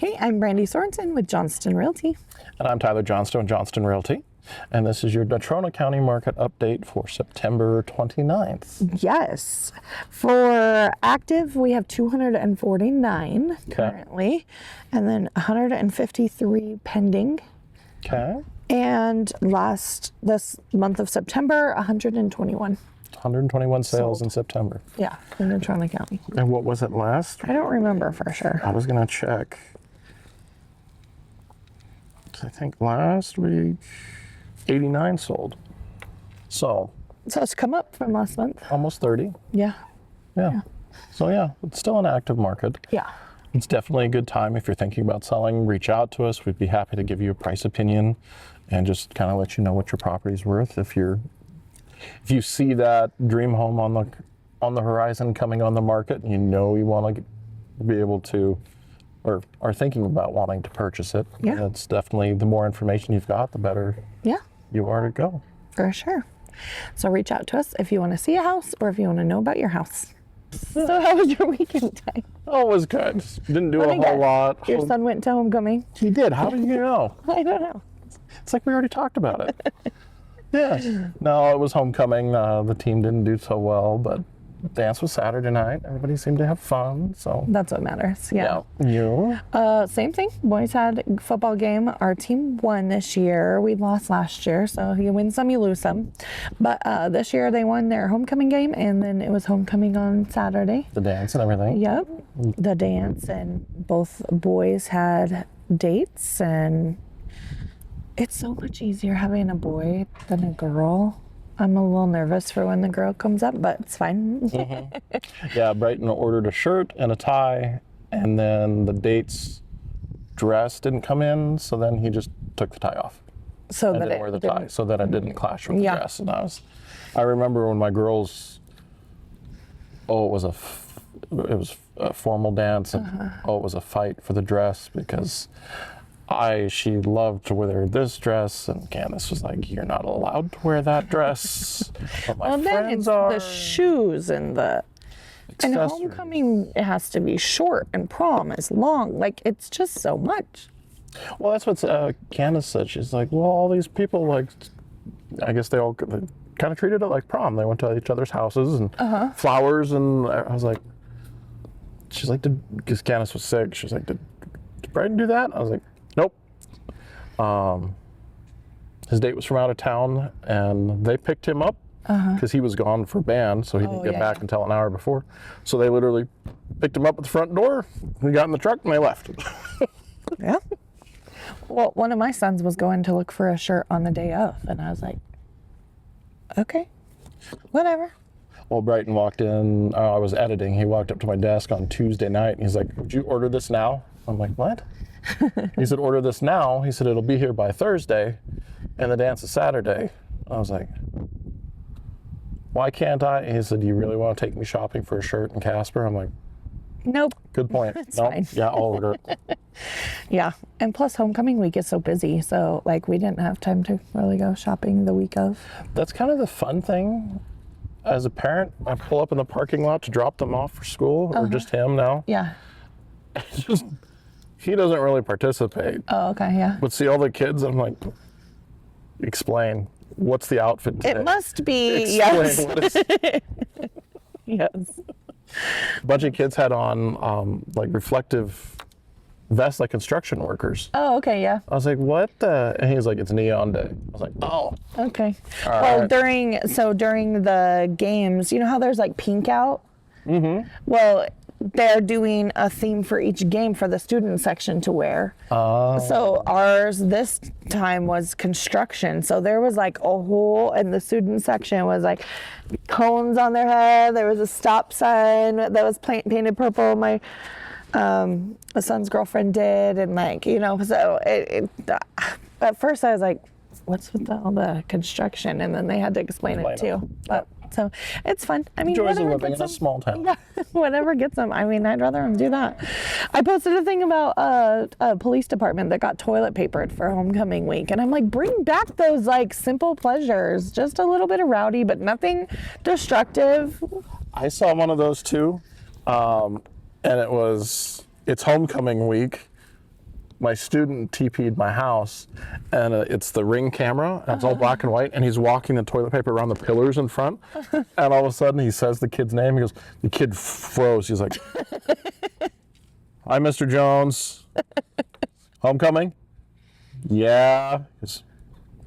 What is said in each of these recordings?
Hey, I'm Brandi Sorensen with Johnston Realty. And I'm Tyler Johnston with Johnston Realty. And this is your Natrona County market update for September 29th. Yes. For active, we have 249 currently, and then 153 pending. Okay. And this month of September, 121. 121 sales in September. Yeah, in Natrona County. And what was it last? I don't remember for sure. I was going to check. I think last week, 89 sold. So it's come up from last month. almost 30. Yeah. So yeah, it's still an active market. Yeah. It's definitely a good time if you're thinking about selling. Reach out to us. We'd be happy to give you a price opinion and just kind of let you know what your property's worth. If you see that dream home on the horizon coming on the market, and you want to be able to, or are thinking about wanting to purchase it, it's definitely, the more information you've got, the better you are to go. For sure. So reach out to us if you want to see a house or if you want to know about your house. So how was your weekend, Ty? Oh, it was good. Didn't do a whole lot. Your son went to homecoming? He did. How did you know? I don't know. It's like we already talked about it. Yeah. No, it was homecoming. The team didn't do so well, but dance was Saturday night. Everybody seemed to have fun, so. That's what matters, yeah. You? Same thing. Boys had a football game. Our team won this year. We lost last year, so you win some, you lose some. But this year they won their homecoming game, and then it was homecoming on Saturday. The dance and everything? Yep. The dance, and both boys had dates, and it's so much easier having a boy than a girl. I'm a little nervous for when the girl comes up, but it's fine. Yeah, Brighton ordered a shirt and a tie, and then the date's dress didn't come in, so then he just took the tie off. So and that didn't wear the tie, so that it didn't clash with the dress. And I remember when my girls, it was a formal dance, and it was a fight for the dress because she loved to wear this dress, and Candace was like, "You're not allowed to wear that dress." But my friends are. The shoes and and homecoming, it has to be short, and prom is long. Like, it's just so much. Well, that's what Candace said. She's like, well, all these people, I guess they kind of treated it like prom. They went to each other's houses and flowers, and I was like, she's like, because Candace was sick. She was like, did Brandon do that? I was like, nope. His date was from out of town, and they picked him up because he was gone for band, so he didn't get back until an hour before. So they literally picked him up at the front door, we got in the truck, and they left. Yeah. Well, one of my sons was going to look for a shirt on the day of, and I was like, okay, whatever. Well, Brighton walked in, I was editing, he walked up to my desk on Tuesday night, and he's like, would you order this now? I'm like, what? He said, order this now. He said, it'll be here by Thursday, and the dance is Saturday. I was like, why can't I? He said, do you really want to take me shopping for a shirt in Casper? I'm like, nope. Good point. Fine. Yeah, I'll order it. Yeah, and plus homecoming week is so busy, so we didn't have time to really go shopping the week of. That's kind of the fun thing. As a parent, I pull up in the parking lot to drop them off for school, or just him now. Yeah. It's just, he doesn't really participate. Oh, okay, yeah. But see all the kids, I'm like, explain. What's the outfit today? It must be, Explain what is. Yes. A bunch of kids had on reflective vests like construction workers. Oh, okay, yeah. I was like, what the? And he was like, it's neon day. I was like, oh. Okay. All well, right. during the games, you know how there's like pink out? Mm-hmm. Well, they're doing a theme for each game for the student section to wear. So ours this time was construction. So there was like a whole, and the student section was like cones on their head. There was a stop sign that was painted purple. My son's girlfriend did, and so at first I was like, what's with all the construction? And then they had to explain it too. But so it's fun. I mean, Joys of whatever living gets in a them, small town. yeah, whatever gets them. I mean, I'd rather them do that. I posted a thing about a police department that got toilet papered for homecoming week, and I'm like, bring back those simple pleasures. Just a little bit of rowdy, but nothing destructive. I saw one of those too, and it's homecoming week, my student TP'd my house, and it's the Ring camera, and it's all black and white, and he's walking the toilet paper around the pillars in front, and all of a sudden he says the kid's name. He goes, the kid froze. He's like, "Hi, Mr. Jones. Homecoming? Yeah.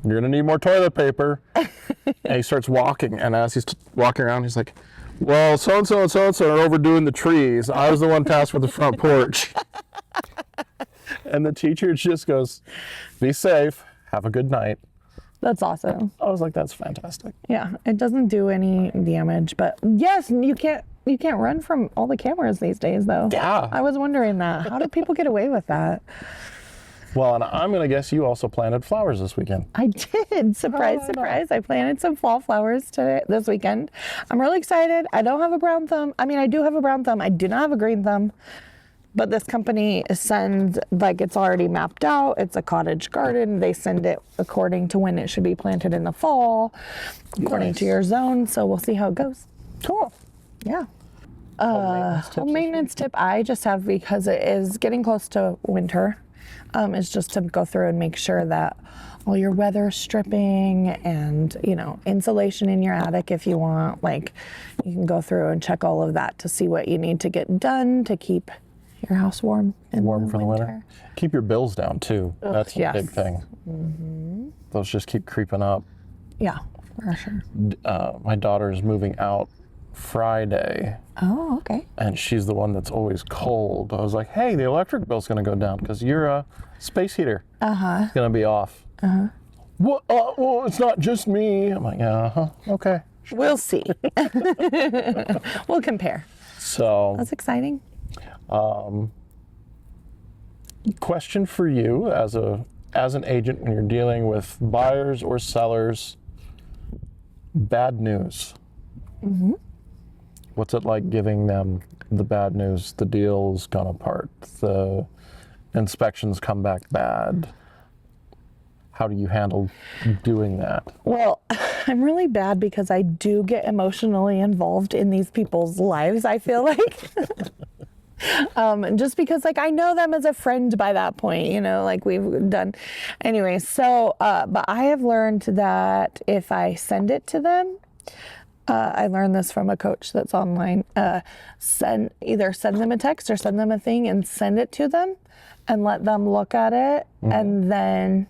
You're gonna need more toilet paper." And he starts walking, and as he's walking around, he's like, "Well, so-and-so and so-and-so are overdoing the trees. I was the one tasked with the front porch." And the teacher just goes, "Be safe. Have a good night." That's awesome. I was like, that's fantastic. Yeah, it doesn't do any damage, but yes, you can't run from all the cameras these days, though. Yeah. I was wondering that. How do people get away with that? Well, and I'm going to guess you also planted flowers this weekend. I did. Surprise, surprise. I planted some fall flowers this weekend. I'm really excited. I don't have a brown thumb. I mean, I do have a brown thumb. I do not have a green thumb. But this company sends, like, it's already mapped out. It's a cottage garden. They send it according to when it should be planted in the fall, according to your zone. So we'll see how it goes. Cool. Yeah. Home maintenance tip I just have, because it is getting close to winter, is just to go through and make sure that all your weather stripping and, insulation in your attic, if you want, like, you can go through and check all of that to see what you need to get done to keep your house warm for the winter. Keep your bills down too. That's a big thing. Mm-hmm. Those just keep creeping up. Yeah, for sure. My daughter's moving out Friday. Oh, okay. And she's the one that's always cold. I was like, hey, the electric bill's going to go down because your space heater is going to be off. What? Well, it's not just me. I'm like, okay. We'll see. We'll compare. So that's exciting. Question for you as an agent when you're dealing with buyers or sellers, bad news. Mm-hmm. What's it like giving them the bad news? The deal's gone apart. The inspections come back bad. How do you handle doing that? Well, I'm really bad because I do get emotionally involved in these people's lives, I feel like. Just because, like, I know them as a friend by that point, like we've done. Anyway, so, but I have learned that if I send it to them, I learned this from a coach that's online, either send them a text or send them a thing and send it to them and let them look at it and then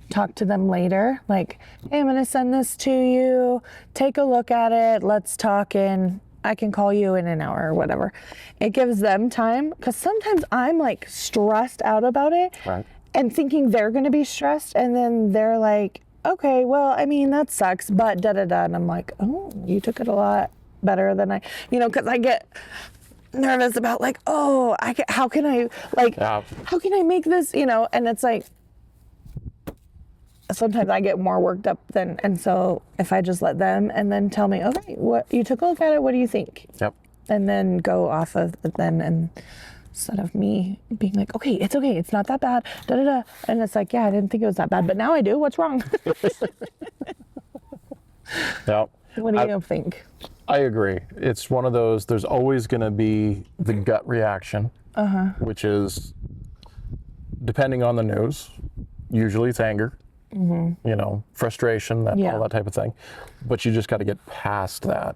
talk to them later. Like, hey, I'm going to send this to you. Take a look at it. Let's talk in. I can call you in an hour or whatever. It gives them time, because sometimes I'm like stressed out about it and thinking they're going to be stressed. And then they're like, okay, well, I mean, that sucks, but da-da-da. And I'm like, oh, you took it a lot better than I, because I get nervous about like, oh, how can I make this, and it's like, sometimes I get more worked up and so if I just let them and then tell me, okay, what you took a look at it, what do you think? Yep. And then go off of it then, and instead of me being like, okay, it's not that bad, da-da-da. And it's like, yeah, I didn't think it was that bad, but now I do, what's wrong? Yep. What do you think? I agree. It's one of those, there's always going to be the gut reaction, which is, depending on the news, usually it's anger. Frustration, all that type of thing. But you just got to get past that.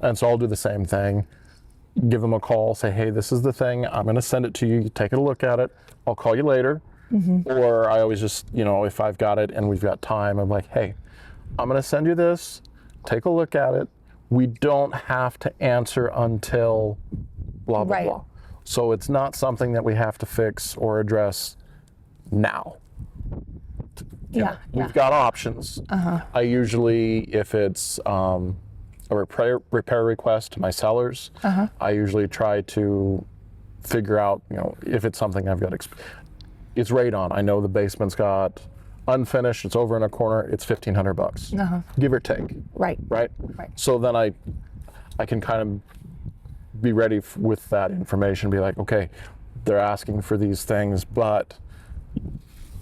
And so I'll do the same thing. Give them a call, say, hey, this is the thing. I'm going to send it to you. Take a look at it. I'll call you later. Or I always just, if I've got it and we've got time, I'm like, hey, I'm going to send you this. Take a look at it. We don't have to answer until blah, blah, blah. So it's not something that we have to fix or address now. We've got options. I usually, if it's a repair request to my sellers, I usually try to figure out, if it's something I've got, it's radon. I know the basement's got unfinished, it's over in a corner, it's $1,500, give or take. Right. So then I can kind of be ready with that information, be like, okay, they're asking for these things, but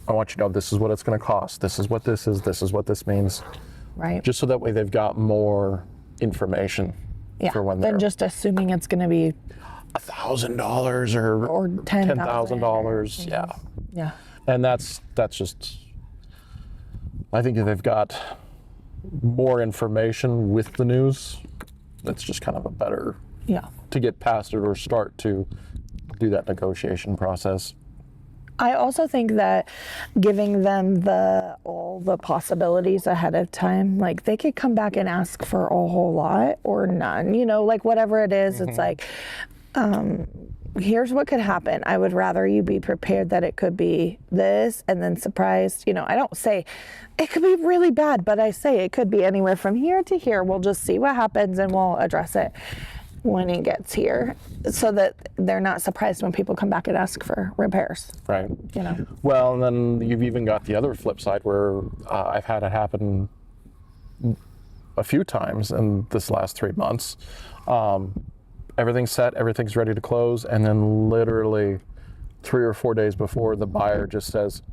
I want you to know this is what it's going to cost. This is what this is. This is what this means. Right. Just so that way they've got more information for when they're. Than just assuming it's going to be $1,000 or $10,000. Yeah. Yeah. And that's just, I think if they've got more information with the news, that's just kind of a better, to get past it or start to do that negotiation process. I also think that giving them all the possibilities ahead of time, like they could come back and ask for a whole lot or none, like whatever it is, it's like, here's what could happen. I would rather you be prepared that it could be this and then surprised. I don't say it could be really bad, but I say it could be anywhere from here to here. We'll just see what happens and we'll address it when it gets here so that they're not surprised when people come back and ask for repairs. Right. Well, and then you've even got the other flip side where I've had it happen a few times in this last 3 months. Everything's set, everything's ready to close, and then literally 3 or 4 days before, the buyer just says,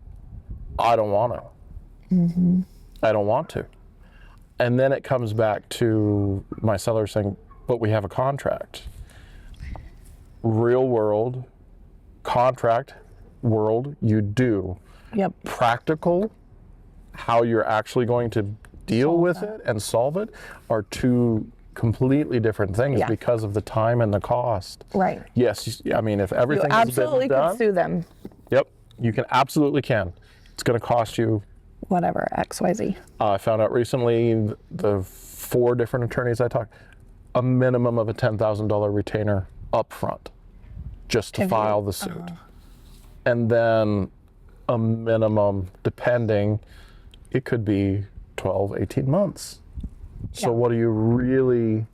I don't want to. I don't want to. And then it comes back to my seller saying, but we have a contract. Real world, contract world, you do. Yep. Practical, how you're actually going to deal with it and solve it are two completely different things because of the time and the cost. Right. Yes, I mean, if everything you has been absolutely done, could sue them. Yep, you absolutely can. It's going to cost you whatever, XYZ. I found out recently the 4 different attorneys I talked, a minimum of a $10,000 retainer up front just to file the suit. And then a minimum, depending, it could be 12, 18 months. So what are you really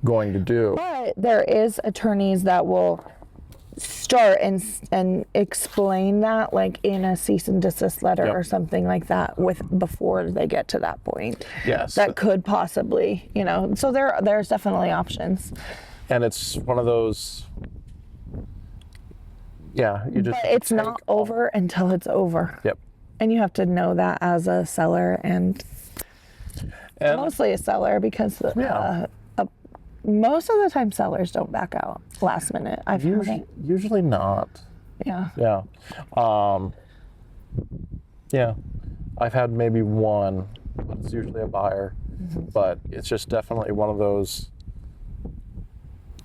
going to do? But there is attorneys that will start and explain that, like in a cease and desist letter or something like that, before they get to that point. Yes. That could possibly, so there's definitely options. And it's one of those, you just. But it's not over until it's over. Yep. And you have to know that as a seller and mostly a seller because most of the time sellers don't back out last minute. I've heard it. Usually not. Yeah. Yeah. I've had maybe one, but it's usually a buyer. But it's just definitely one of those,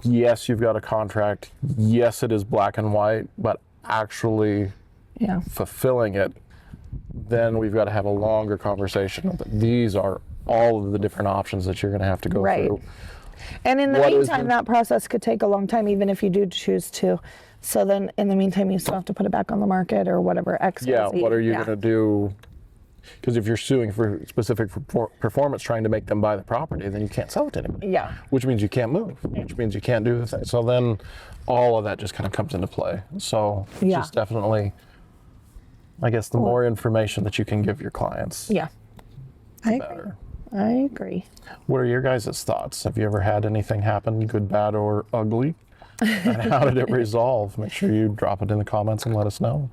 yes, you've got a contract. Yes, it is black and white, but actually fulfilling it, then we've got to have a longer conversation. These are all of the different options that you're going to have to go through. And in the meantime, that process could take a long time, even if you do choose to. So then in the meantime, you still have to put it back on the market or whatever. What are you going to do? Because if you're suing for specific performance, trying to make them buy the property, then you can't sell it to anybody. Yeah. Which means you can't move, which means you can't do the thing. So then all of that just kind of comes into play. So just definitely, I guess, the more information that you can give your clients, the better. I agree. What are your guys' thoughts? Have you ever had anything happen, good, bad, or ugly? And how did it resolve? Make sure you drop it in the comments and let us know.